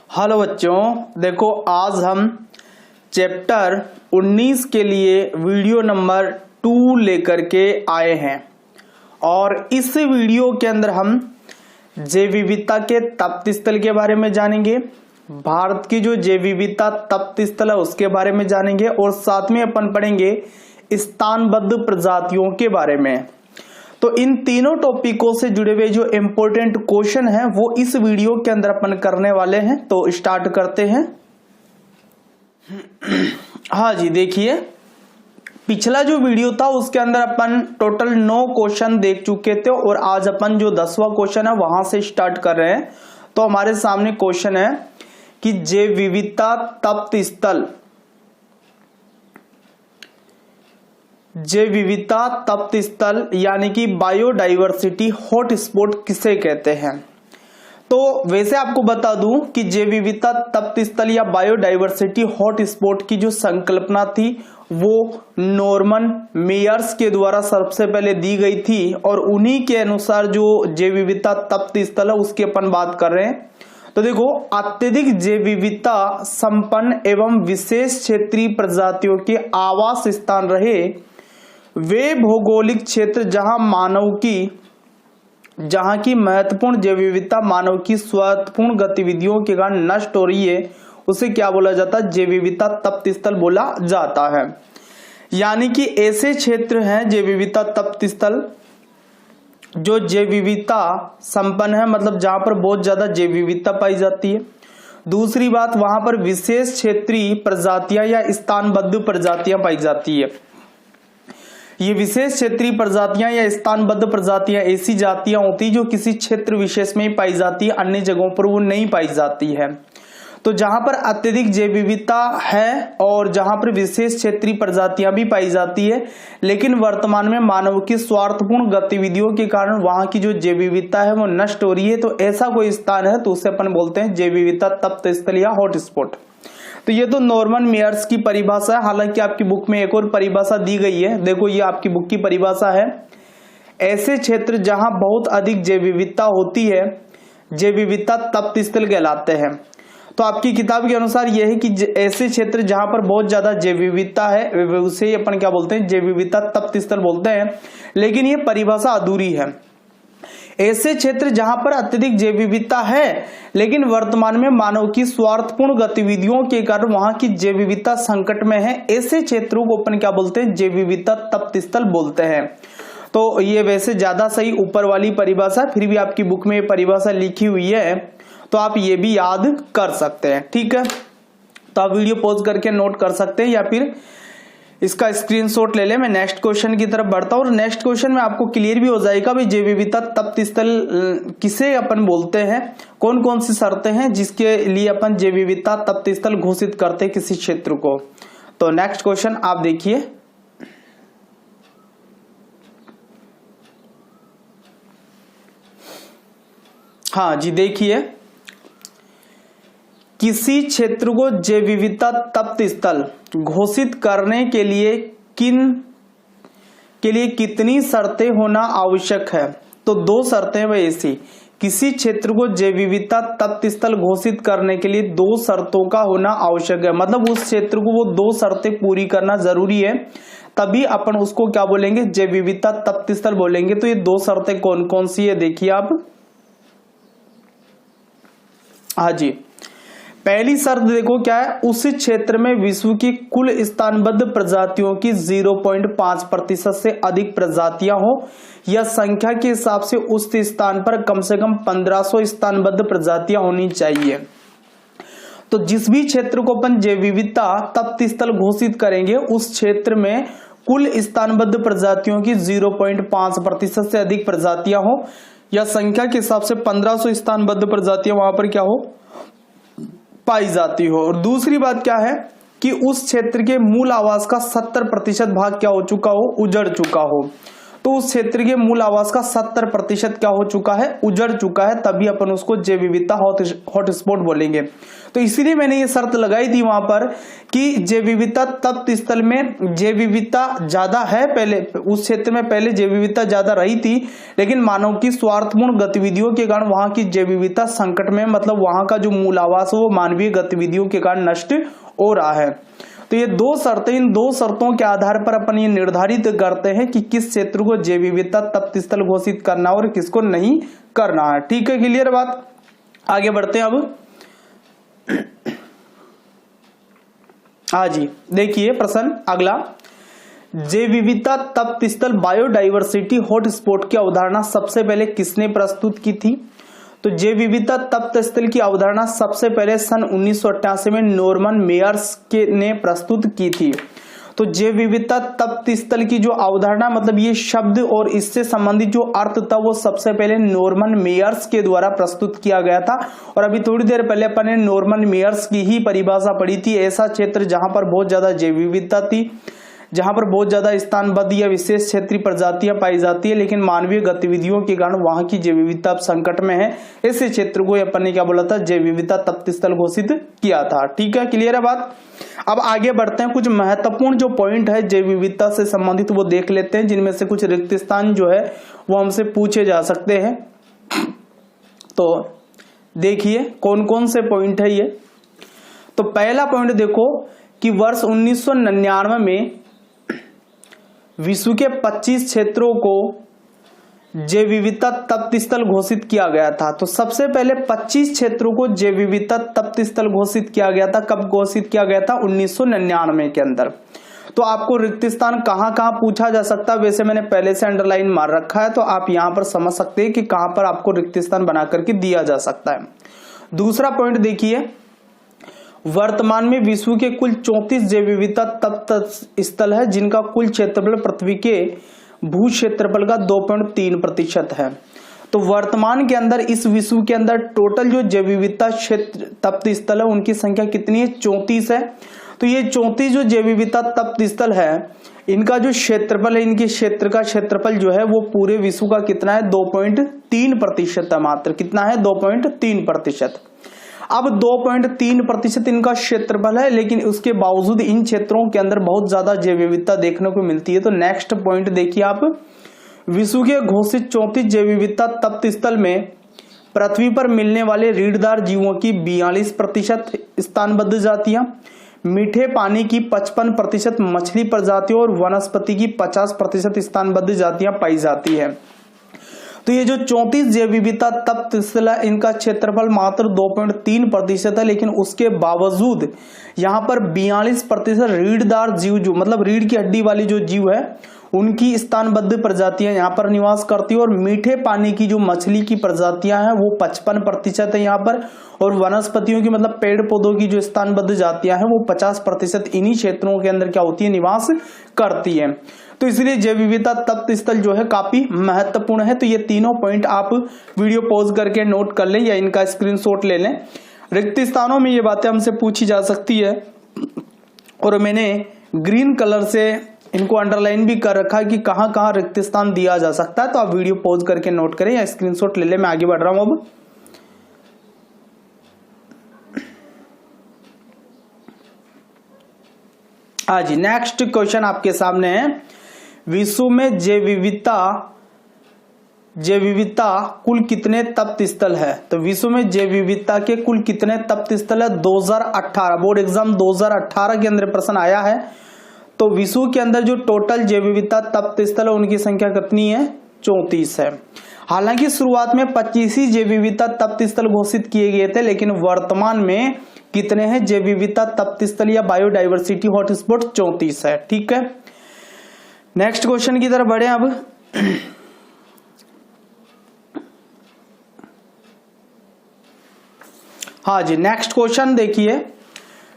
Hello बच्चों, देखो आज हम चैप्टर 19 के लिए वीडियो नंबर 2 लेकर के आए हैं और इस वीडियो के अंदर हम जैव विविधता के तप्त स्थल के बारे में जानेंगे। भारत की जो जैव विविधता तप्त स्थल है उसके बारे में जानेंगे और साथ में अपन पढ़ेंगे स्थानबद्ध प्रजातियों के बारे में। तो इन तीनों टॉपिकों से जुड़े हुए जो इंपॉर्टेंट क्वेश्चन हैं वो इस वीडियो के अंदर अपन करने वाले हैं। तो स्टार्ट करते हैं। हाँ जी, देखिए पिछला जो वीडियो था उसके अंदर अपन टोटल 9 क्वेश्चन देख चुके थे और आज अपन जो 10वां क्वेश्चन है वहां से स्टार्ट कर रहे हैं। तो हमारे सामने क्वेश्चन है कि जैव विविधता तप्त स्थल, जैव विविधता तप्त स्थल यानी कि बायोडाइवर्सिटी हॉटस्पॉट किसे कहते हैं। तो वैसे आपको बता दूं कि जैव विविधता तप्त स्थल या बायोडाइवर्सिटी हॉटस्पॉट की जो संकल्पना थी वो नॉर्मन मेयर्स के द्वारा सबसे पहले दी गई थी और उन्हीं के अनुसार जो जैव विविधता तप्त स्थल है उसकी अपन बात कर रहे हैं। तो देखो, अत्यधिक जैव विविधता संपन्न एवं विशेष क्षेत्रीय प्रजातियों के आवास स्थान रहे वे भौगोलिक क्षेत्र जहां की महत्वपूर्ण जैव विविधता मानव की स्वतःपूर्ण गतिविधियों के कारण नष्ट हो रही है उसे क्या बोला जाता है? जैव विविधता तप्त स्थल बोला जाता है। यानी कि ऐसे क्षेत्र हैं जैव विविधता तप्त स्थल जो जैव विविधता संपन्न है, मतलब जहां पर बहुत ज्यादा जैव विविधता पाई जाती है। दूसरी बात, वहां पर विशेष क्षेत्रीय प्रजातियां या स्थानबद्ध प्रजातियां पाई जाती है। ये विशेष क्षेत्रीय प्रजातियां या स्थानबद्ध प्रजातियां ऐसी जातियां होती जो किसी क्षेत्र विशेष में ही पाई जाती है, अन्य जगहों पर वो नहीं पाई जाती है। तो जहां पर अत्यधिक जैव विविधता है और जहां पर विशेष क्षेत्रीय प्रजातियां भी पाई जाती है, लेकिन वर्तमान में मानव की स्वार्थपूर्ण गतिविधियों के कारण वहां की जो जैव विविधता है वो नष्ट हो रही है, तो ऐसा कोई स्थान है तो उसे अपन बोलते हैं जैव विविधता तप्त स्थल या हॉटस्पॉट। तो ये तो नॉर्मन मेयर्स की परिभाषा है। हालांकि आपकी बुक में एक और परिभाषा दी गई है, देखो ये आपकी बुक की परिभाषा है। ऐसे क्षेत्र जहां बहुत अधिक जैव विविधता होती है, जैव विविधता तप्त स्थल कहलाते हैं। तो आपकी किताब के अनुसार यह है कि ऐसे क्षेत्र जहां पर बहुत ज्यादा जैव विविधता है उसे अपन क्या बोलते हैं? जैव विविधता तप्त स्थल बोलते हैं। लेकिन ये परिभाषा अधूरी है। ऐसे क्षेत्र जहां पर अत्यधिक जैव विविधता है लेकिन वर्तमान में मानव की स्वार्थपूर्ण गतिविधियों के कारण वहां की जैव विविधता संकट में है, ऐसे क्षेत्रों को अपन क्या बोलते हैं? जैव विविधता तप्त स्थल बोलते हैं। तो ये वैसे ज्यादा सही ऊपर वाली परिभाषा, फिर भी आपकी बुक में ये परिभाषा लिखी हुई है तो आप ये भी याद कर सकते हैं। ठीक है, तो आप वीडियो पॉज करके नोट कर सकते हैं या फिर इसका स्क्रीनशॉट ले ले। मैं नेक्स्ट क्वेश्चन की तरफ बढ़ता हूं और नेक्स्ट क्वेश्चन में आपको क्लियर भी हो जाएगा भी जैव विविधता तप्त स्थल किसे अपन बोलते हैं, कौन कौन सी शर्तें हैं जिसके लिए अपन जैव विविधता तप्त स्थल घोषित करते हैं किसी क्षेत्र को। तो नेक्स्ट क्वेश्चन आप देखिए। हाँ जी, देखिए किसी क्षेत्र को जैव विविधता तप्त स्थल घोषित करने के लिए कितनी शर्तें होना आवश्यक है? तो 2 शर्तें हैं ऐसी। किसी क्षेत्र को जैव विविधता तप्त स्थल घोषित करने के लिए 2 शर्तों का होना आवश्यक है, मतलब उस क्षेत्र को वो 2 शर्तें पूरी करना जरूरी है, तभी अपन उसको क्या बोलेंगे? जैव विविधता तप्त स्थल बोलेंगे। तो ये 2 शर्तें कौन कौन सी है देखिए आप। हाँ जी, पहली शर्त देखो क्या है? उस क्षेत्र में विश्व की कुल स्थानबद्ध प्रजातियों की 0.5% से अधिक प्रजातियां हो या संख्या के हिसाब से उस स्थान पर कम से कम 1500 स्थानबद्ध प्रजातियां होनी चाहिए। तो जिस भी क्षेत्र को अपन जैव विविधता तप्त स्थल घोषित करेंगे उस क्षेत्र में कुल स्थानबद्ध प्रजातियों की 0.5% से अधिक प्रजातियां हो या संख्या के हिसाब से 1500 स्थानबद्ध प्रजातियां वहां पर क्या हो? पाई जाती हो। और दूसरी बात क्या है कि उस क्षेत्र के मूल आवास का 70% भाग क्या हो चुका हो? उजड़ चुका हो। तो उस क्षेत्र के मूल आवास का 70% क्या हो चुका है, उजड़ चुका है, तभी अपन उसको जैव विविधता हॉटस्पॉट बोलेंगे। तो इसीलिए मैंने ये शर्त लगाई थी वहां पर कि जैव विविधता तप्त स्थल में जैव विविधता ज्यादा है, पहले उस क्षेत्र में पहले जैव विविधता ज्यादा रही थी, लेकिन मानव की स्वार्थपूर्ण गतिविधियों के कारण वहां की जैव विविधता संकट में, मतलब वहां का जो मूल आवास है वो मानवीय गतिविधियों के कारण नष्ट हो रहा है। तो ये दो शर्तें, इन दो शर्तों के आधार पर अपन ये निर्धारित करते हैं कि किस क्षेत्र को जैव विविधता तप्त स्थल घोषित करना और किसको नहीं करना है। ठीक है, क्लियर बात। आगे बढ़ते हैं अब। हाँ जी, देखिए प्रश्न अगला, जैव विविधता तप्त स्थल बायोडाइवर्सिटी हॉटस्पॉट की अवधारणा सबसे पहले किसने प्रस्तुत की थी? तो जैव विविधता तप्त स्थल की अवधारणा सबसे पहले सन 1988 में नॉर्मन मेयर्स ने प्रस्तुत की थी। तो जैव विविधता तप्त स्थल की जो अवधारणा, मतलब ये शब्द और इससे संबंधित जो अर्थ था वो सबसे पहले नॉर्मन मेयर्स के द्वारा प्रस्तुत किया गया था। और अभी थोड़ी देर पहले अपन ने नॉर्मन मेयर्स की ही परिभाषा पढ़ी थी, ऐसा क्षेत्र जहां पर बहुत ज्यादा जैव विविधता थी, जहां पर बहुत ज्यादा स्थानबद्ध या विशेष क्षेत्रीय प्रजातियां पाई जाती है, लेकिन मानवीय गतिविधियों के कारण वहां की जैव विविधता अब संकट में है। ऐसे क्षेत्र को अपन ने क्या बोला था, जैव विविधता तप्त स्थल घोषित किया था। ठीक है, क्लियर है बात। अब आगे बढ़ते हैं, कुछ महत्वपूर्ण जो पॉइंट है जैव विविधता से संबंधित वो देख लेते हैं, जिनमें से कुछ रिक्त स्थान जो है वो हमसे पूछे जा सकते हैं। तो देखिए कौन कौन से पॉइंट है ये। तो पहला पॉइंट देखो कि वर्ष 1999 में विश्व के 25 क्षेत्रों को जैव विविधता तप्त स्थल घोषित किया गया था। तो सबसे पहले 25 क्षेत्रों को जैव विविधता तप्त स्थल घोषित किया गया था। कब घोषित किया गया था? 1999 के अंदर। तो आपको रिक्त स्थान कहां कहां पूछा जा सकता है, वैसे मैंने पहले से अंडरलाइन मार रखा है, तो आप यहां पर समझ सकते हैं कि कहां पर आपको रिक्त स्थान बना करके दिया जा सकता है। दूसरा पॉइंट देखिए, वर्तमान में विश्व के कुल 34 जैव विविधता तप्त स्थल है, जिनका कुल क्षेत्रफल पृथ्वी के भू क्षेत्रफल का 2.3% है। तो वर्तमान के अंदर इस विश्व के अंदर टोटल जो जैव विविधता क्षेत्र तप्त स्थल है उनकी संख्या कितनी है? 34 है। तो ये 34 जो जैव विविधता तप्त स्थल है, इनका जो क्षेत्रफल है, इनके क्षेत्र का क्षेत्रफल जो है वो पूरे विश्व का कितना है? 2.3% है मात्र। कितना है? 2.3%। अब 2.3% इनका क्षेत्रफल है, लेकिन उसके बावजूद इन क्षेत्रों के अंदर बहुत ज्यादा जैव विविधता देखने को मिलती है। तो नेक्स्ट पॉइंट देखिए आप, विश्व के घोषित 34 जैव विविधता तप्त स्थल में पृथ्वी पर मिलने वाले रीढ़दार जीवों की 42% स्थानबद्ध जातियां, मीठे पानी की 55% मछली प्रजातियों और वनस्पति की 50% स्थानबद्ध जातियां पाई जाती है। तो ये जो 34 जैव विविधता तप्त स्थल है, इनका क्षेत्रफल मात्र 2.3% है, लेकिन उसके बावजूद यहाँ पर 42% रीढ़दार जीव, जो मतलब रीढ़ की हड्डी वाली जो जीव है उनकी स्थानबद्ध प्रजातियां यहाँ पर निवास करती है। और मीठे पानी की जो मछली की प्रजातियां हैं वो 55% है यहाँ पर, और वनस्पतियों की मतलब पेड़ पौधों की जो स्थानबद्ध जातियां हैं वो 50% इन्हीं क्षेत्रों के अंदर क्या होती है? निवास करती है। तो इसलिए जैव विविधता तप्त स्थल जो है काफी महत्वपूर्ण है। तो ये तीनों पॉइंट आप वीडियो पॉज करके नोट कर लें या इनका स्क्रीनशॉट ले लें। रिक्त स्थानों में ये बातें हमसे पूछी जा सकती है, और मैंने ग्रीन कलर से इनको अंडरलाइन भी कर रखा है कि कहां कहां रिक्त स्थान दिया जा सकता है। तो आप वीडियो पॉज करके नोट करें या स्क्रीनशॉट ले लें। मैं आगे बढ़ रहा हूं अब। आज नेक्स्ट क्वेश्चन आपके सामने है, विश्व में जैव विविधता कुल कितने तप्त स्थल है? तो विश्व में जैव विविधता के कुल कितने तप्त स्थल है? 2018 बोर्ड एग्जाम 2018 के अंदर प्रश्न आया है। तो विश्व के अंदर जो टोटल जैव विविधता तप्त स्थल है उनकी संख्या कितनी है? 34 है। हालांकि शुरुआत में 25 ही जैव विविधता तप्त स्थल घोषित किए गए थे, लेकिन वर्तमान में कितने हैं जैव विविधता तप्त स्थल या बायोडाइवर्सिटी हॉटस्पॉट? 34 है। ठीक है, नेक्स्ट क्वेश्चन की तरफ बढ़े अब। हाँ जी, नेक्स्ट क्वेश्चन देखिए,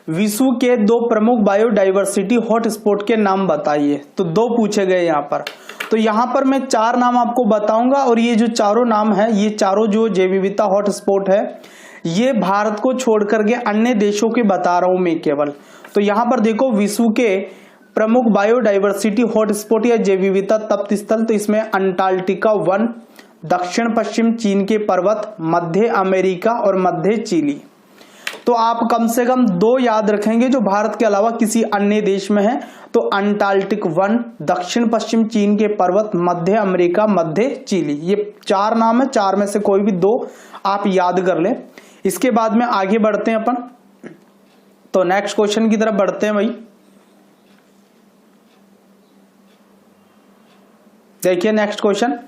विश्व के 2 प्रमुख बायोडाइवर्सिटी हॉटस्पॉट के नाम बताइए। तो 2 पूछे गए यहाँ पर। तो यहाँ पर मैं 4 नाम आपको बताऊंगा, और ये जो चारों नाम है, ये चारों जो जैव विविधता हॉटस्पॉट है, ये भारत को छोड़ करके अन्य देशों के बता रहा हूं मैं केवल। तो यहाँ पर देखो, विश्व के प्रमुख बायोडाइवर्सिटी हॉटस्पॉट या जैव विविधता तप्त स्थल, तो इसमें अंटार्कटिका वन, दक्षिण पश्चिम चीन के पर्वत, मध्य अमेरिका और मध्य चिली। तो आप कम से कम 2 याद रखेंगे जो भारत के अलावा किसी अन्य देश में है, तो अंटार्कटिक वन, दक्षिण पश्चिम चीन के पर्वत, मध्य अमेरिका, मध्य चिली। ये 4 नाम है, 4 में से कोई भी 2 आप याद कर लें। इसके बाद में आगे बढ़ते हैं अपन, तो नेक्स्ट क्वेश्चन की तरफ बढ़ते हैं भाई। देखिए नेक्स्ट क्वेश्चन,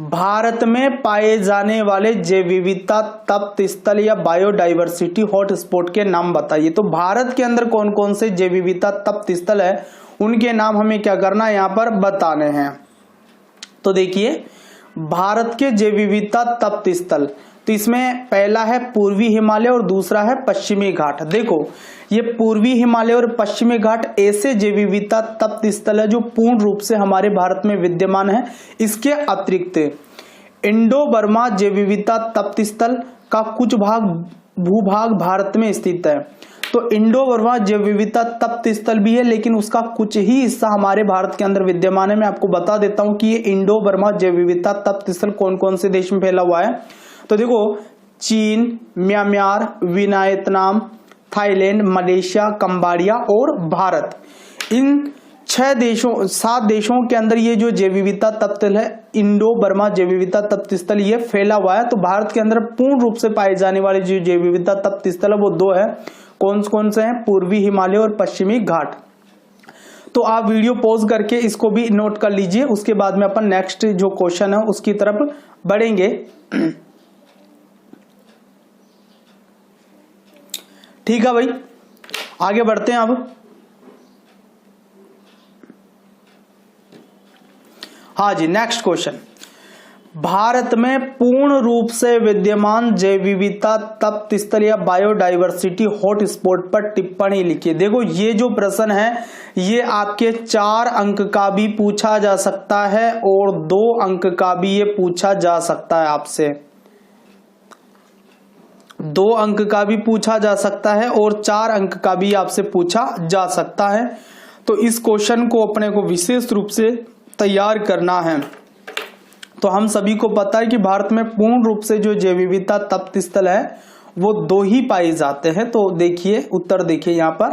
भारत में पाए जाने वाले जैव विविधता तप्त स्थल या बायोडाइवर्सिटी हॉटस्पॉट के नाम बताइए। तो भारत के अंदर कौन कौन से जैव विविधता तप्त स्थल है, उनके नाम हमें क्या करना है, यहां पर बताने हैं। तो देखिए भारत के जैव विविधता तप्त स्थल, तो इसमें पहला है पूर्वी हिमालय और दूसरा है पश्चिमी घाट। देखो ये पूर्वी हिमालय और पश्चिमी घाट ऐसे जैव विविधता तप्त स्थल है जो पूर्ण रूप से हमारे भारत में विद्यमान है। इसके अतिरिक्त इंडो बर्मा जैव विविधता तप्त स्थल का कुछ भूभाग भारत में स्थित है। तो इंडो बर्मा जैव विविधता तप्त स्थल भी है, लेकिन उसका कुछ ही हिस्सा हमारे भारत के अंदर विद्यमान है। मैं आपको बता देता हूं कि ये इंडो बर्मा जैव विविधता तप्त स्थल कौन कौन से देश में फैला हुआ है। तो देखो चीन, Myanmar, Vietnam, Thailand, Malaysia, Cambodia और भारत, इन 7 देशों के अंदर ये जो जैव विविधता तप्त स्थल है, इंडो बर्मा जैव विविधता तप्त स्थल, ये फैला हुआ है। तो भारत के अंदर पूर्ण रूप से पाए जाने वाले जो जैव विविधता तप्त स्थल है वो 2 है। कौन कौन से हैं, पूर्वी हिमालय और पश्चिमी घाट। तो आप वीडियो पॉज करके इसको भी नोट कर लीजिए, उसके बाद में अपन नेक्स्ट जो क्वेश्चन है उसकी तरफ बढ़ेंगे। ठीक है भाई, आगे बढ़ते हैं अब। हाँ जी, नेक्स्ट क्वेश्चन, भारत में पूर्ण रूप से विद्यमान जैव विविधता तप्त स्थल या बायोडाइवर्सिटी हॉटस्पॉट पर टिप्पणी लिखिए। देखो ये जो प्रश्न है ये आपके 4 अंक का भी पूछा जा सकता है और 2 अंक का भी ये पूछा जा सकता है आपसे। 2 अंक का भी पूछा जा सकता है और 4 अंक का भी आपसे पूछा जा सकता है। तो इस क्वेश्चन को अपने को विशेष रूप से तैयार करना है। तो हम सभी को पता है कि भारत में पूर्ण रूप से जो जैव विविधता तप्त स्थल है वो 2 ही पाए जाते हैं। तो देखिए उत्तर देखिए यहाँ पर,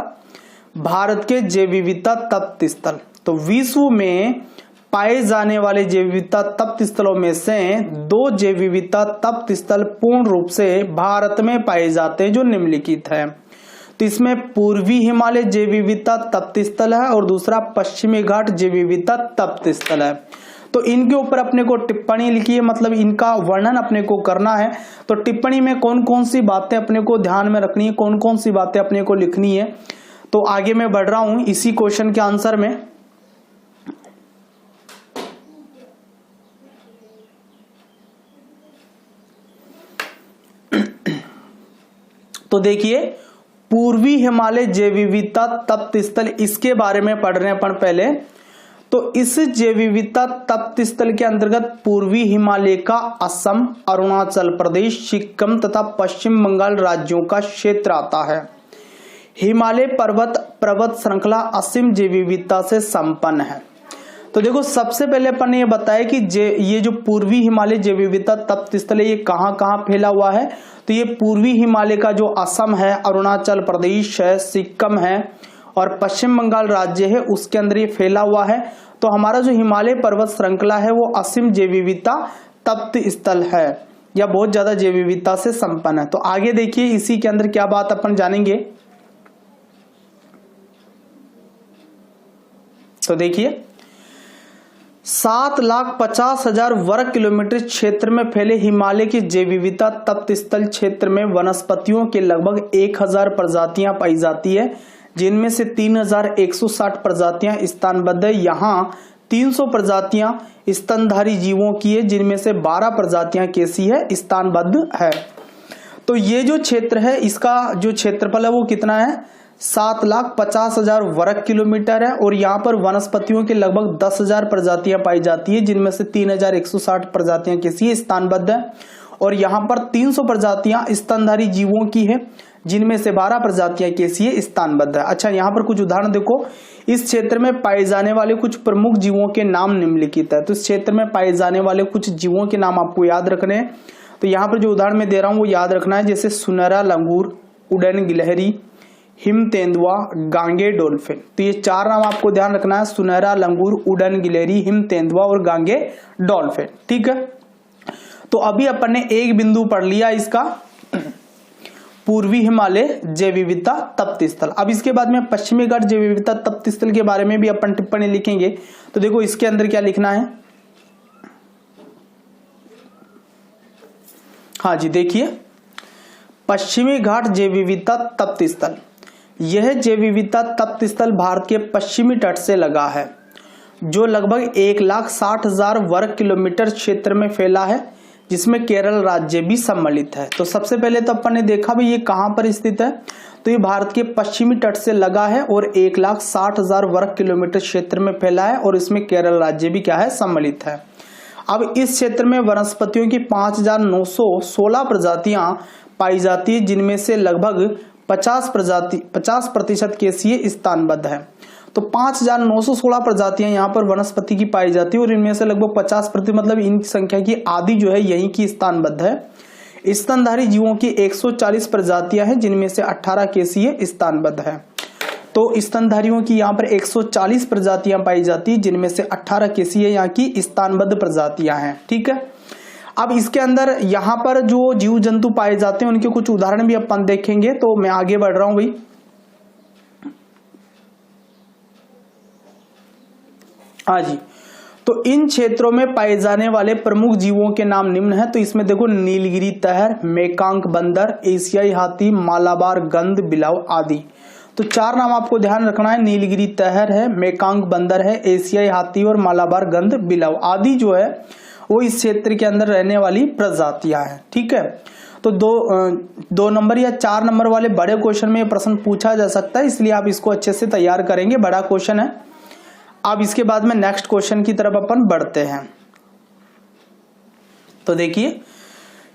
भारत के जैव विविधता तप्त स्थल, तो विश्व में पाए जाने वाले जैव विविधता तप्त स्थलों में से 2 जैव विविधता तप्त स्थल पूर्ण रूप से भारत में पाए जाते हैं जो निम्नलिखित है। तो इसमें पूर्वी हिमालय जैव विविधता तप्त स्थल है और दूसरा पश्चिमी घाट जैव विविधता तप्त स्थल है। तो इनके ऊपर अपने को टिप्पणी लिखिए, मतलब इनका वर्णन अपने को करना है। तो टिप्पणी में कौन कौन सी बातें अपने को ध्यान में रखनी है, कौन कौन सी बातें अपने को लिखनी है। तो आगे मैं बढ़ रहा हूं इसी क्वेश्चन के आंसर में। तो देखिए पूर्वी हिमालय जैव विविधता तप्त स्थल, इसके बारे में पढ़ रहे हैं अपन पहले। तो इस जैव विविधता तप्त स्थल के अंतर्गत पूर्वी हिमालय का असम, अरुणाचल प्रदेश, सिक्किम तथा पश्चिम बंगाल राज्यों का क्षेत्र आता है। हिमालय पर्वत श्रृंखला असीम जैव विविधता से संपन्न है। तो देखो सबसे पहले अपन ने ये बताया कि ये जो पूर्वी हिमालय जैव विविधता तप्त स्थल है ये कहाँ कहाँ फैला हुआ है। तो ये पूर्वी हिमालय का जो असम है, अरुणाचल प्रदेश है, सिक्किम है और पश्चिम बंगाल राज्य है, उसके अंदर ये फैला हुआ है। तो हमारा जो हिमालय पर्वत श्रृंखला है वो असीम जैव विविधता तप्त स्थल है या बहुत ज्यादा जैव विविधता से संपन्न है। तो आगे देखिए इसी के अंदर क्या बात अपन जानेंगे। तो देखिए 7,50,000 वर्ग किलोमीटर क्षेत्र में फैले हिमालय की जैव विविधता तप्त स्थल क्षेत्र में वनस्पतियों के लगभग 1000 प्रजातियां पाई जाती है, जिनमें से 3160 प्रजातियां स्थानबद्ध है। यहाँ 300 प्रजातियां स्तनधारी जीवों की है, जिनमें से 12 प्रजातियां कैसी है, स्थानबद्ध है। तो ये जो क्षेत्र है इसका जो क्षेत्रफल है वो कितना है, 7,50,000 वर्ग किलोमीटर है और यहाँ पर वनस्पतियों के लगभग 10,000 प्रजातियां पाई जाती है, जिनमें से 3160 प्रजातियां कैसी है, स्थानबद्ध है। और यहाँ पर 300 प्रजातियां स्तनधारी जीवों की है, जिनमें से 12 प्रजातियां कैसी है, स्थानबद्ध है। अच्छा, यहाँ पर कुछ उदाहरण देखो, इस क्षेत्र में पाए जाने वाले कुछ प्रमुख जीवों के नाम निम्नलिखित है। तो इस क्षेत्र में पाए जाने वाले कुछ जीवों के नाम आपको याद रखने हैं। तो यहाँ पर जो उदाहरण मैं दे रहा हूँ वो याद रखना है, जैसे सुनहरा लंगूर, उड़न गिलहरी, हिम तेंदुआ, गांगे डॉल्फिन। तो ये 4 नाम आपको ध्यान रखना है, सुनहरा लंगूर, उड़न गिलहरी, हिम तेंदुआ और गांगे डॉल्फिन। ठीक है, तो अभी अपन ने एक बिंदु पढ़ लिया इसका, पूर्वी हिमालय जैव विविधता तप्त स्थल। अब इसके बाद में पश्चिमी घाट जैव विविधता तप्त स्थल के बारे में भी अपन टिप्पणी लिखेंगे। तो देखो इसके अंदर क्या लिखना है, हाँ जी देखिए, पश्चिमी घाट जैव विविधता तप्त स्थल। यह जैव विविधता तप्त स्थल भारत के पश्चिमी तट से लगा है, जो लगभग 1,60,000 वर्ग किलोमीटर क्षेत्र में फैला है, जिसमें केरल राज्य भी सम्मिलित है। तो सबसे पहले तो अपन ने देखा भी ये कहां पर स्थित है, तो ये भारत के पश्चिमी तट से लगा है और 1,60,000 वर्ग किलोमीटर क्षेत्र में फैला है और इसमें केरल राज्य भी क्या है, सम्मिलित है। अब इस क्षेत्र में वनस्पतियों की 5,916 प्रजातियां पाई जाती है, जिनमें से लगभग 50% केसीय स्थानबद्ध है। तो 5,916 प्रजातियां यहाँ पर वनस्पति की पाई जाती है और इनमें से लगभग 50% मतलब इन संख्या की आधी जो है यहीं की स्थानबद्ध है। स्तनधारी जीवों की 140 प्रजातियां हैं, जिनमें से 18 केसीय स्थानबद्ध है। तो स्तनधारियों की यहाँ पर 140 प्रजातियां पाई जाती है, जिनमें से 18 केसीय यहाँ की स्थानबद्ध प्रजातियां हैं। ठीक है, अब इसके अंदर यहाँ पर जो जीव जंतु पाए जाते हैं उनके कुछ उदाहरण भी अपन देखेंगे। तो मैं आगे बढ़ रहा हूं भाई। हाँ जी, तो इन क्षेत्रों में पाए जाने वाले प्रमुख जीवों के नाम निम्न है। तो इसमें देखो नीलगिरी तहर, मेकांक बंदर, एशियाई हाथी, मालाबार गंध बिलाव आदि। तो 4 नाम आपको ध्यान रखना है, नीलगिरी तहर है, मेकांक बंदर है, एशियाई हाथी और मालाबार गंध बिलाव आदि जो है वो इस क्षेत्र के अंदर रहने वाली प्रजातियां हैं। ठीक है, तो 2 नंबर या 4 नंबर वाले बड़े क्वेश्चन में ये प्रश्न पूछा जा सकता है, इसलिए आप इसको अच्छे से तैयार करेंगे, बड़ा क्वेश्चन है। अब इसके बाद में नेक्स्ट क्वेश्चन की तरफ अपन बढ़ते हैं। तो देखिए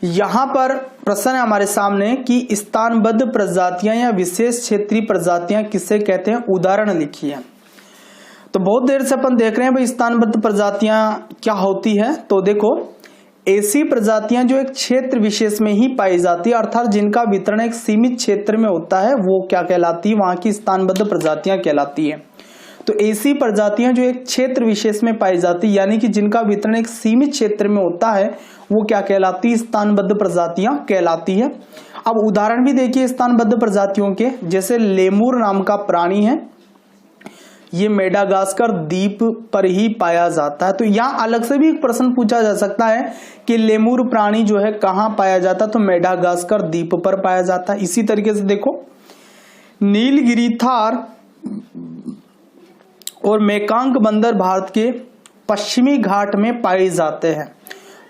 यहां पर प्रश्न है हमारे सामने कि स्थानबद्ध प्रजातियां या विशेष क्षेत्रीय प्रजातियां किसे कहते हैं, उदाहरण लिखिए। तो बहुत देर से अपन देख रहे हैं भाई स्थानबद्ध प्रजातियां क्या होती है। तो देखो ऐसी प्रजातियां जो एक क्षेत्र विशेष में ही पाई जाती है, अर्थात जिनका वितरण एक सीमित क्षेत्र में होता है, वो क्या कहलाती है, वहां की स्थानबद्ध प्रजातियां कहलाती है। तो ऐसी प्रजातियां जो एक क्षेत्र विशेष में पाई जाती है, यानी कि जिनका वितरण एक सीमित क्षेत्र में होता है, वो क्या कहलाती है, स्थानबद्ध प्रजातियां कहलाती है। अब उदाहरण भी देखिए स्थानबद्ध प्रजातियों के, जैसे लेमूर नाम का प्राणी है, ये मेडागास्कर द्वीप पर ही पाया जाता है। तो यहाँ अलग से भी एक प्रश्न पूछा जा सकता है कि लेमूर प्राणी जो है कहाँ पाया जाता है, तो मेडागास्कर द्वीप पर पाया जाता है। इसी तरीके से देखो नीलगिरी थार और मेकांक बंदर भारत के पश्चिमी घाट में पाए जाते हैं।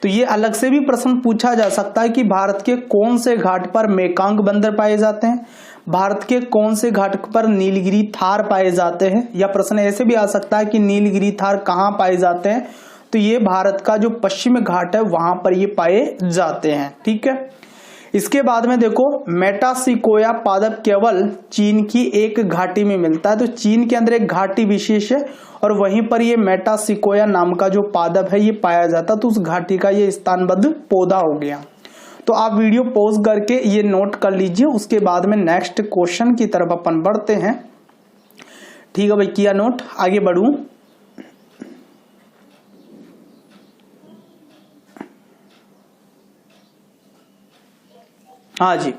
तो ये अलग से भी प्रश्न पूछा जा सकता है कि भारत के कौन से घाट पर मेकांक बंदर पाए जाते हैं, भारत के कौन से घाट पर नीलगिरी थार पाए जाते हैं, या प्रश्न ऐसे भी आ सकता है कि नीलगिरी थार कहाँ पाए जाते हैं। तो ये भारत का जो पश्चिम घाट है वहां पर ये पाए जाते हैं। ठीक है, इसके बाद में देखो मेटासिकोया पादप केवल चीन की एक घाटी में मिलता है। तो चीन के अंदर एक घाटी विशेष है और वहीं पर ये मेटासिकोया नाम का जो पादप है ये पाया जाता है, तो उस घाटी का ये स्थानबद्ध पौधा हो गया। तो आप वीडियो पॉज करके ये नोट कर लीजिए, उसके बाद में नेक्स्ट क्वेश्चन की तरफ अपन बढ़ते हैं। ठीक है भाई, किया नोट, आगे बढ़ूं। हाँ जी,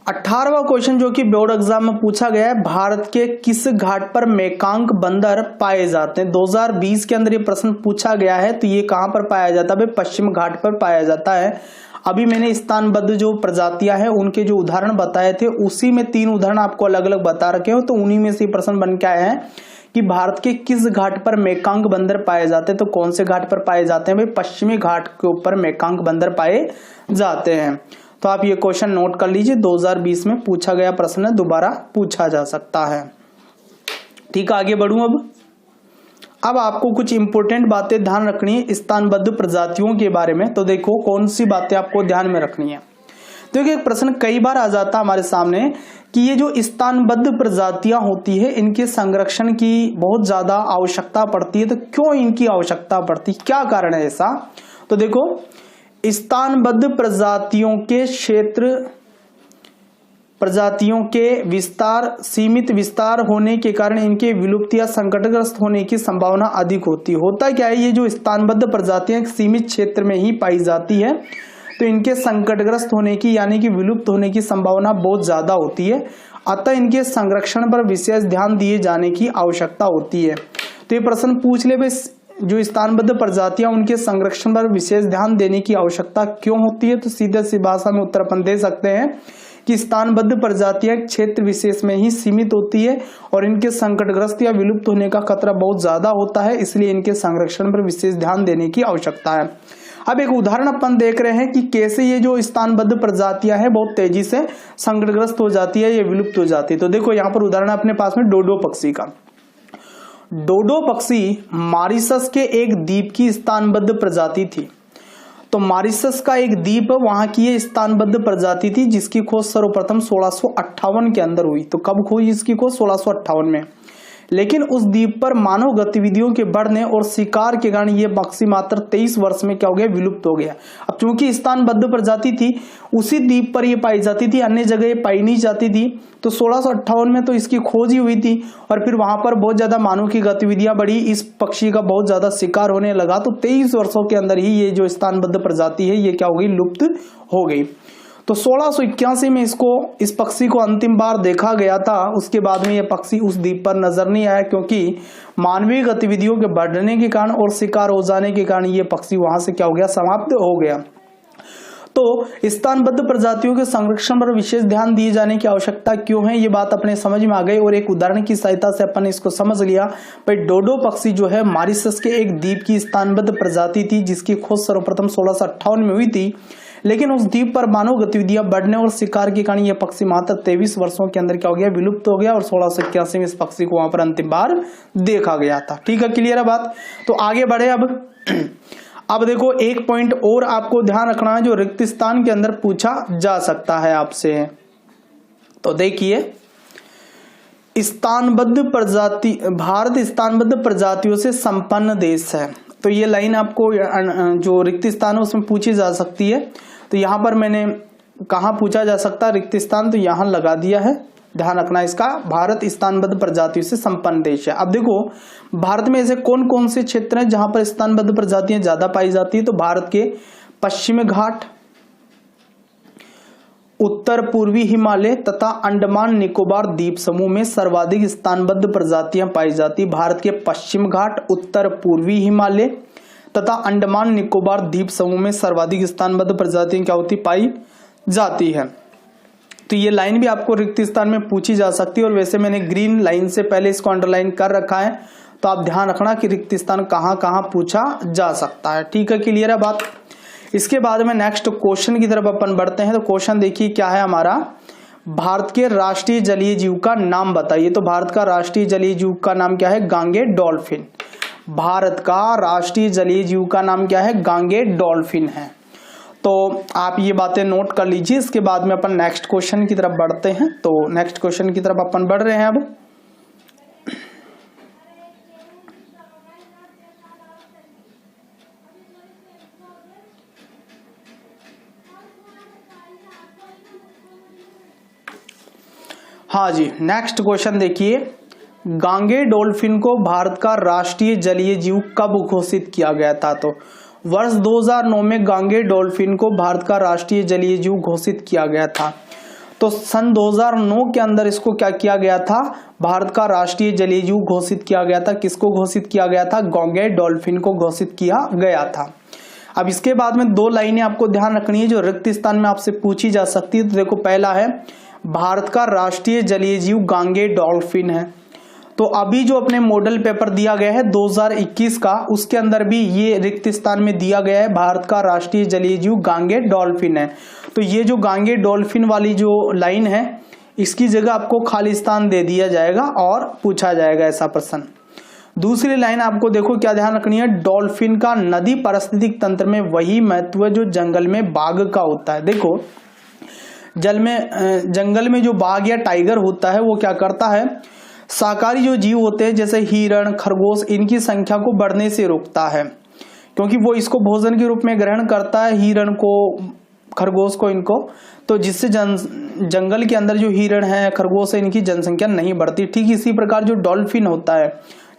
18वां क्वेश्चन जो कि बोर्ड एग्जाम में पूछा गया है, भारत के किस घाट पर मेकांक बंदर पाए जाते हैं। 2020 के अंदर ये प्रश्न पूछा गया है। तो ये कहां पर पाया जाता है, पश्चिम घाट पर पाया जाता है। अभी मैंने स्थानबद्ध जो प्रजातियां हैं उनके जो उदाहरण बताए थे, उसी में 3 उदाहरण आपको अलग अलग बता रखे हो। तो उन्हीं में से प्रश्न बन के आया है कि भारत के किस घाट पर मेकांक बंदर पाए जाते हैं। तो कौन से घाट पर पाए जाते हैं भाई, पश्चिमी घाट के ऊपर मेकांक बंदर पाए जाते हैं। तो आप ये क्वेश्चन नोट कर लीजिए, 2020 में पूछा गया प्रश्न है, दोबारा पूछा जा सकता है। ठीक है, आगे बढ़ूं। अब आपको कुछ इंपॉर्टेंट बातें ध्यान रखनी है स्थानबद्ध प्रजातियों के बारे में। तो देखो कौन सी बातें आपको ध्यान में रखनी है। तो एक प्रश्न कई बार आ जाता है हमारे सामने कि ये जो स्थानबद्ध प्रजातियां होती है इनके संरक्षण की बहुत ज्यादा आवश्यकता पड़ती है, तो क्यों इनकी आवश्यकता पड़ती है, क्या कारण है ऐसा। तो देखो, स्थानबद्ध प्रजातियों के क्षेत्र, प्रजातियों के विस्तार, सीमित विस्तार होने के कारण इनके विलुप्त या संकटग्रस्त होने की संभावना अधिक होती है। होता क्या है, ये जो स्थानबद्ध प्रजातियां सीमित क्षेत्र में ही पाई जाती है, तो इनके संकटग्रस्त होने की यानी कि विलुप्त होने की संभावना बहुत ज्यादा होती है। अतः इनके संरक्षण पर विशेष ध्यान दिए जाने की आवश्यकता होती है। तो ये प्रश्न पूछ ले भाई, जो स्थानबद्ध प्रजातियां उनके संरक्षण पर विशेष ध्यान देने की आवश्यकता क्यों होती है, तो सीधे सी भाषा में उत्तर अपन दे सकते हैं कि स्थानबद्ध प्रजातियां क्षेत्र विशेष में ही सीमित होती है और इनके संकटग्रस्त या विलुप्त होने का खतरा बहुत ज्यादा होता है, इसलिए इनके संरक्षण पर विशेष ध्यान देने की आवश्यकता है। अब एक उदाहरण अपन देख रहे हैं कि कैसे ये जो स्थानबद्ध प्रजातियां हैं बहुत तेजी से संकटग्रस्त हो जाती है, ये विलुप्त हो जाती है। तो देखो यहाँ पर उदाहरण अपने पास में डोडो पक्षी का। डोडो पक्षी मॉरिशस के एक द्वीप की स्थानबद्ध प्रजाति थी। तो मॉरिशस का एक द्वीप, वहां की ये स्थानबद्ध प्रजाति थी जिसकी खोज सर्वप्रथम 1658 के अंदर हुई। तो कब खोज इसकी खोज? 1658 में। लेकिन उस द्वीप पर मानव गतिविधियों के बढ़ने और शिकार के कारण ये पक्षी मात्र 23 वर्ष में क्या हो गया? विलुप्त हो गया। अब चूंकि स्थानबद्ध प्रजाति थी, उसी द्वीप पर ये पाई जाती थी, अन्य जगह ये पाई नहीं जाती थी। तो 1658 में तो इसकी खोज ही हुई थी और फिर वहां पर बहुत ज्यादा मानव की गतिविधियां बढ़ी, इस पक्षी का बहुत ज्यादा शिकार होने लगा। तो 23 वर्षों के अंदर ही ये जो स्थानबद्ध प्रजाति है ये क्या हो गई? लुप्त हो गई। तो 1681 में इस पक्षी को अंतिम बार देखा गया था। उसके बाद में यह पक्षी उस द्वीप पर नजर नहीं आया, क्योंकि मानवीय गतिविधियों के बढ़ने के कारण और शिकार हो जाने के कारण यह पक्षी वहां से क्या हो गया? समाप्त हो गया। तो स्थानबद्ध प्रजातियों के संरक्षण पर विशेष ध्यान दिए जाने की आवश्यकता क्यों है, ये बात अपने समझ में आ गई और एक उदाहरण की सहायता से अपन इसको समझ लिया। भाई डोडो पक्षी जो है मॉरिशस के एक द्वीप की स्थानबद्ध प्रजाति थी जिसकी खोज सर्वप्रथम 1658 में हुई थी। लेकिन उस द्वीप पर मानव गतिविधियां बढ़ने और शिकार के कारण यह पक्षी मात्र 23 वर्षों के अंदर क्या हो गया? विलुप्त हो गया और 1681 में इस पक्षी को वहां पर अंतिम बार देखा गया था। ठीक है, क्लियर है बात। तो आगे बढ़े। अब देखो एक पॉइंट और आपको ध्यान रखना है जो रिक्त स्थान के अंदर पूछा जा सकता है आपसे। तो देखिए, स्थानबद्ध प्रजाति, भारत स्थानबद्ध प्रजातियों से संपन्न देश है। तो ये लाइन आपको जो रिक्त स्थान है उसमें पूछी जा सकती है। तो यहां पर मैंने कहा पूछा जा सकता है रिक्त स्थान, तो यहां लगा दिया है, ध्यान रखना इसका। भारत स्थानबद्ध प्रजातियों से संपन्न देश है। अब देखो भारत में ऐसे कौन कौन से क्षेत्र हैं जहां पर स्थानबद्ध प्रजातियां ज्यादा पाई जाती है। तो भारत के पश्चिमी घाट, उत्तर पूर्वी हिमालय तथा अंडमान निकोबार द्वीप समूह में सर्वाधिक स्थानबद्ध प्रजातियां पाई जाती। भारत के पश्चिम घाट, उत्तर पूर्वी हिमालय तथा अंडमान निकोबार द्वीप समूह में सर्वाधिक स्थानबद्ध प्रजातियां क्या होती? पाई जाती है। तो ये लाइन भी आपको रिक्त स्थान में पूछी जा सकती है और वैसे मैंने ग्रीन लाइन से पहले इसको अंडरलाइन कर रखा है, तो आप ध्यान रखना कि रिक्त स्थान कहां कहां पूछा जा सकता है। ठीक है, क्लियर है बात। इसके बाद में नेक्स्ट क्वेश्चन की तरफ अपन बढ़ते हैं। तो क्वेश्चन देखिए क्या है हमारा, भारत के राष्ट्रीय जलीय जीव का नाम बताइए। तो भारत का राष्ट्रीय जलीय जीव का नाम क्या है? गांगे डॉल्फिन। भारत का राष्ट्रीय जलीय जीव का नाम क्या है? गांगे डॉल्फिन है। तो आप ये बातें नोट कर लीजिए। इसके बाद में अपन नेक्स्ट क्वेश्चन की तरफ बढ़ते हैं। तो नेक्स्ट क्वेश्चन की तरफ अपन बढ़ रहे हैं अब। हाँ जी, नेक्स्ट क्वेश्चन देखिए, गांगे डॉल्फिन को भारत का राष्ट्रीय जलीय जीव कब घोषित किया गया था? तो वर्ष 2009 में गांगे डॉल्फिन को भारत का राष्ट्रीय जलीय जीव घोषित किया गया था। तो सन 2009 के अंदर इसको क्या किया गया था? भारत का राष्ट्रीय जलीय जीव घोषित किया गया था। किसको घोषित किया गया था? गांगे डॉल्फिन को घोषित किया गया था। अब इसके बाद में दो लाइनें आपको ध्यान रखनी है जो रिक्त स्थान में आपसे पूछी जा सकती है। तो देखो पहला है, भारत का राष्ट्रीय जलीय जीव गांगे डॉल्फिन है। तो अभी जो अपने मॉडल पेपर दिया गया है 2021 का, उसके अंदर भी ये रिक्त स्थान में दिया गया है भारत का राष्ट्रीय जलीय जीव गांगे डॉल्फिन है। तो ये जो गांगे डॉल्फिन वाली जो लाइन है, इसकी जगह आपको खाली स्थान दे दिया जाएगा और पूछा जाएगा ऐसा प्रश्न। दूसरी लाइन आपको देखो क्या ध्यान रखनी है, डॉल्फिन का नदी पारिस्थितिक तंत्र में वही महत्व है जो जंगल में बाघ का होता है। देखो जंगल में जो बाघ या टाइगर होता है वो क्या करता है, शाकाहारी जो जीव होते हैं जैसे हिरण, खरगोश, इनकी संख्या को बढ़ने से रोकता है, क्योंकि वो इसको भोजन के रूप में ग्रहण करता है, हिरण को, खरगोश को, इनको, तो जिससे जंगल के अंदर जो हिरण है, खरगोश है, इनकी जनसंख्या नहीं बढ़ती। ठीक इसी प्रकार जो डॉल्फिन होता है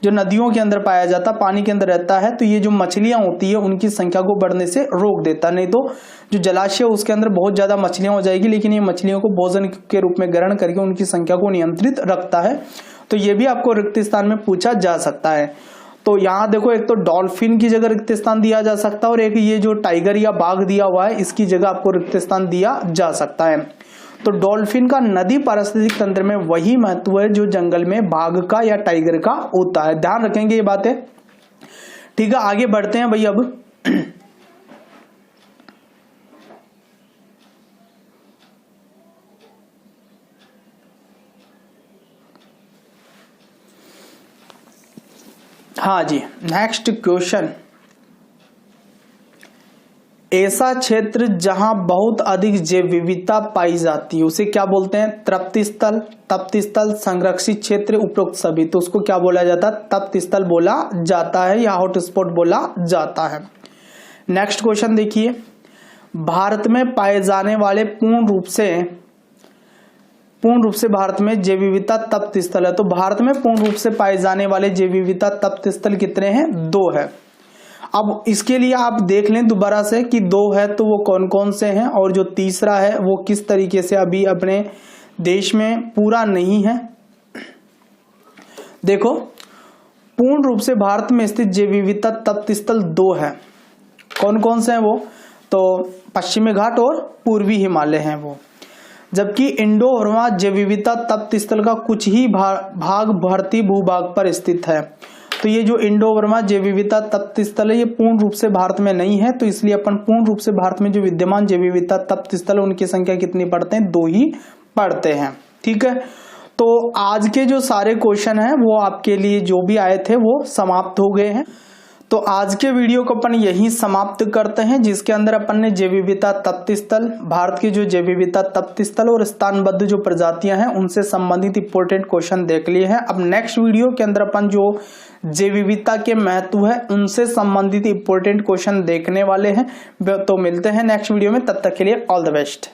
जो नदियों के अंदर पाया जाता, पानी के अंदर रहता है, तो ये जो मछलियां होती है उनकी संख्या को बढ़ने से रोक देता। नहीं तो जो जलाशय उसके अंदर बहुत ज्यादा मछलियां हो जाएगी, लेकिन ये मछलियों को भोजन के रूप में ग्रहण करके उनकी संख्या को नियंत्रित रखता है। तो ये भी आपको रिक्त स्थान में पूछा जा सकता है। तो यहाँ देखो, एक तो डॉल्फिन की जगह रिक्त स्थान दिया जा सकता है और एक ये जो टाइगर या बाघ दिया हुआ है इसकी जगह आपको रिक्त स्थान दिया जा सकता है। तो डॉल्फिन का नदी पारिस्थितिक तंत्र में वही महत्व है जो जंगल में बाघ का या टाइगर का होता है। ध्यान रखेंगे ये बातें। ठीक है, आगे बढ़ते हैं भाई। अब हाँ जी, नेक्स्ट क्वेश्चन। ऐसा क्षेत्र जहां बहुत अधिक जैव विविधता पाई जाती है उसे क्या बोलते हैं, तृप्ति स्थल, तप्त स्थल, संरक्षित क्षेत्र, उपरोक्त सभी। तो उसको क्या बोला जाता है, तप्त स्थल बोला जाता है या हॉटस्पॉट बोला जाता है। नेक्स्ट क्वेश्चन देखिए, भारत में पाए जाने वाले पूर्ण रूप से भारत में जैव विविधता तप्त स्थल है। तो भारत में पूर्ण रूप से पाए जाने वाले जैव विविधता तप्त स्थल कितने हैं, 2 है। अब इसके लिए आप देख लें दोबारा से कि 2 है तो वो कौन कौन से हैं, और जो तीसरा है वो किस तरीके से अभी अपने देश में पूरा नहीं है। देखो, पूर्ण रूप से भारत में स्थित जैव विविधता तप्त स्थल 2 है। कौन कौन से हैं वो, तो पश्चिमी घाट और पूर्वी हिमालय हैं वो। जबकि इंडो बर्मा जैव विविधता तप्त स्थल का कुछ ही भाग भारतीय भूभाग पर स्थित है। तो ये जो इंडो बर्मा जैव विविधता तप्त स्थल है ये पूर्ण रूप से भारत में नहीं है, तो इसलिए अपन पूर्ण रूप से भारत में जो विद्यमान जैव विविधता तप्त स्थल है उनकी संख्या कितनी पढ़ते हैं, 2 ही पढ़ते हैं। ठीक है, तो आज के जो सारे क्वेश्चन हैं वो आपके लिए जो भी आए थे वो समाप्त हो गए हैं। तो आज के वीडियो को अपन यहीं समाप्त करते हैं, जिसके अंदर अपन ने जैव विविधता तप्त स्थल, भारत की जो जैव विविधता तप्त स्थल और स्थानबद्ध जो प्रजातियां हैं उनसे संबंधित इंपॉर्टेंट क्वेश्चन देख लिए हैं। अब नेक्स्ट वीडियो के अंदर अपन जो जैव विविधता के महत्व है उनसे संबंधित इंपॉर्टेंट क्वेश्चन देखने वाले हैं। तो मिलते हैं नेक्स्ट वीडियो में, तब तक के लिए ऑल द बेस्ट।